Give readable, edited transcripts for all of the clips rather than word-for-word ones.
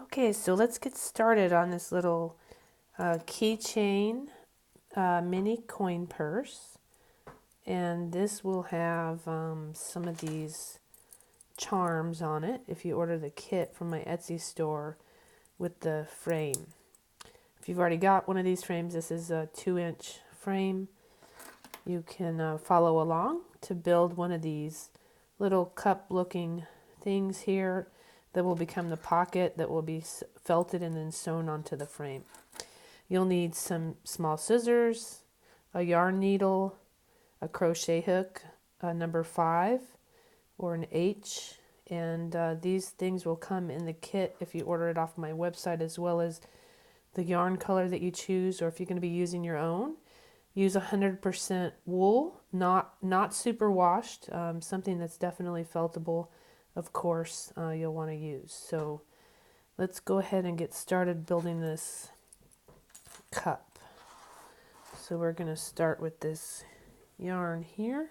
Okay, so let's get started on this little keychain mini coin purse. And this will have some of these charms on it if you order the kit from my Etsy store with the frame. If you've already got one of these frames, this is a 2-inch frame. You can follow along to build one of these little cup looking things here that will become the pocket that will be felted and then sewn onto the frame. You'll need some small scissors, a yarn needle, a crochet hook, a number 5 or an H, and these things will come in the kit if you order it off my website, as well as the yarn color that you choose, or if you're going to be using your own. Use 100% wool, not super washed, something that's definitely feltable, of course, you'll want to use. So let's go ahead and get started building this cup. So we're going to start with this yarn here,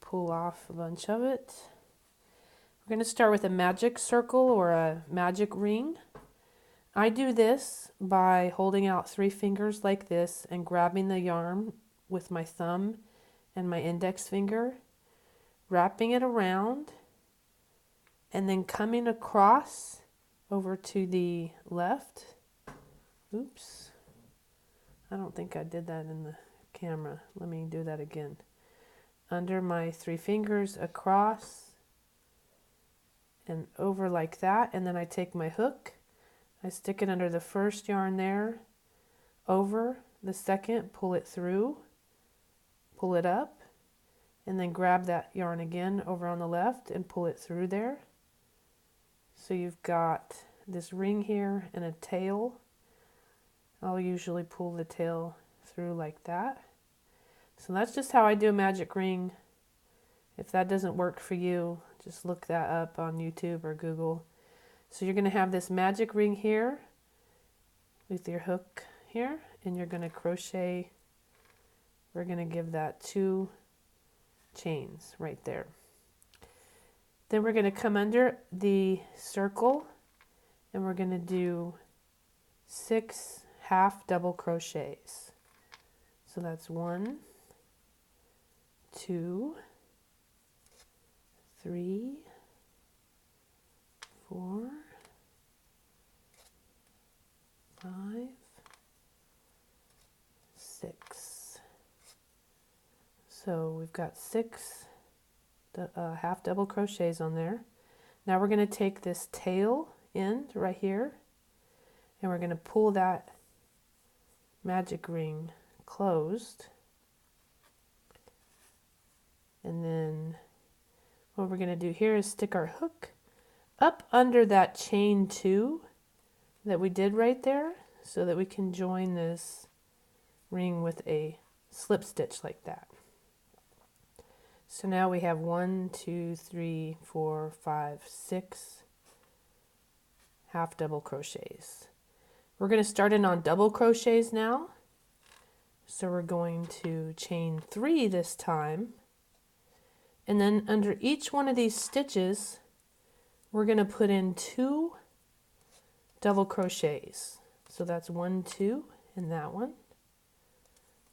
pull off a bunch of it. We're going to start with a magic circle or a magic ring. I do this by holding out 3 fingers like this and grabbing the yarn with my thumb and my index finger, wrapping it around, and then coming across over to the left. Oops, I don't think I did that in the camera. Let me do that again. Under my 3 fingers, across and over like that, and then I take my hook, I stick it under the first yarn there, over the second, pull it through, pull it up, and then grab that yarn again over on the left and pull it through there. So you've got this ring here and a tail. I'll usually pull the tail through like that. So that's just how I do a magic ring. If that doesn't work for you, just look that up on YouTube or Google. So you're going to have this magic ring here with your hook here, and you're going to crochet. We're going to give that 2 chains right there. Then we're going to come under the circle and we're going to do 6 half double crochets. So that's 1, 2, 3, 4, 5, 6. So we've got 6 half double crochets on there. Now we're going to take this tail end right here and we're going to pull that magic ring closed, and then what we're going to do here is stick our hook up under that chain 2 that we did right there so that we can join this ring with a slip stitch like that. So now we have 1, 2, 3, 4, 5, 6 half double crochets. We're going to start in on double crochets now. So we're going to chain 3 this time. And then under each one of these stitches, we're going to put in 2 double crochets. So that's 1, 2 in that one.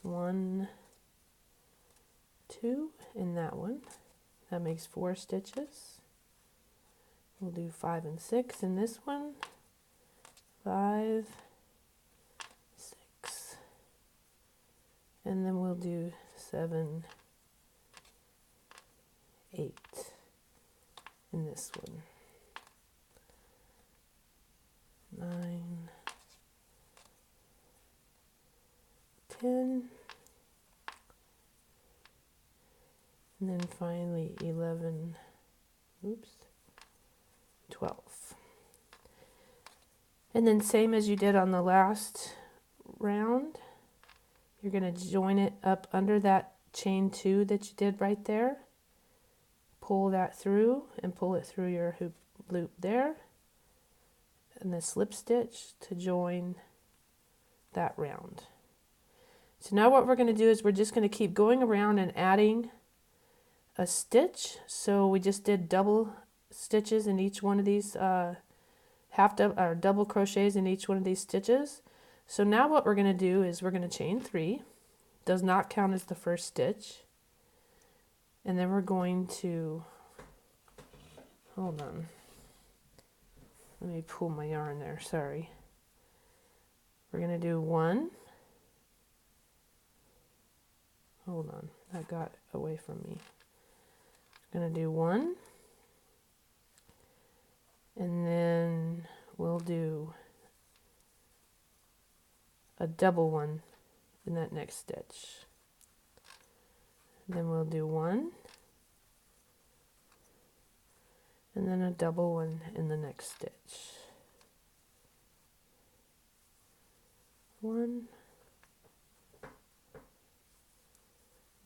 1, 2 in that one. That makes 4 stitches. We'll do 5 and 6 in this one. 5, 6. And then we'll do 7, 8 in this one. 9, 10, and then finally 11, 12. And then same as you did on the last round, you're going to join it up under that chain 2 that you did right there. Pull that through and pull it through your hoop loop there, and the slip stitch to join that round. So now what we're going to do is we're just going to keep going around and adding a stitch. So we just did double stitches in each one of these double crochets in each one of these stitches. So now what we're going to do is we're going to chain 3. Does not count as the first stitch. And then we're going to, hold on, let me pull my yarn there, sorry. We're going to do 1. Hold on, that got away from me. I'm going to do 1. And then we'll do a double one in that next stitch. Then we'll do 1. And then a double one in the next stitch. 1.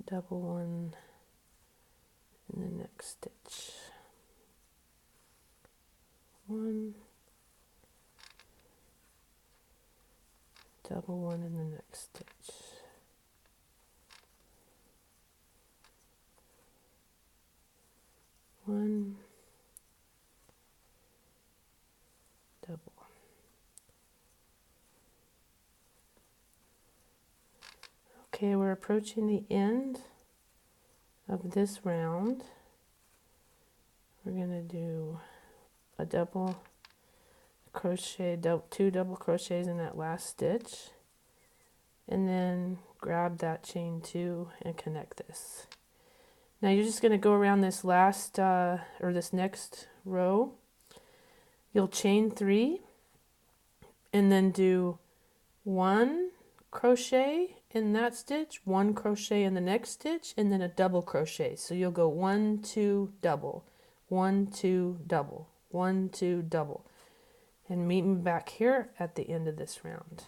Double one in the next stitch. 1. Double one in the next stitch. 1. Double one. Okay, we're approaching the end of this round. We're going to do a double crochet, 2 double crochets in that last stitch, and then grab that chain 2 and connect this. Now you're just going to go around this last or this next row. You'll chain 3 and then do 1 crochet in that stitch, 1 crochet in the next stitch, and then a double crochet. So you'll go 1, 2, double, 1, 2, double, 1, 2, double, and meet me back here at the end of this round.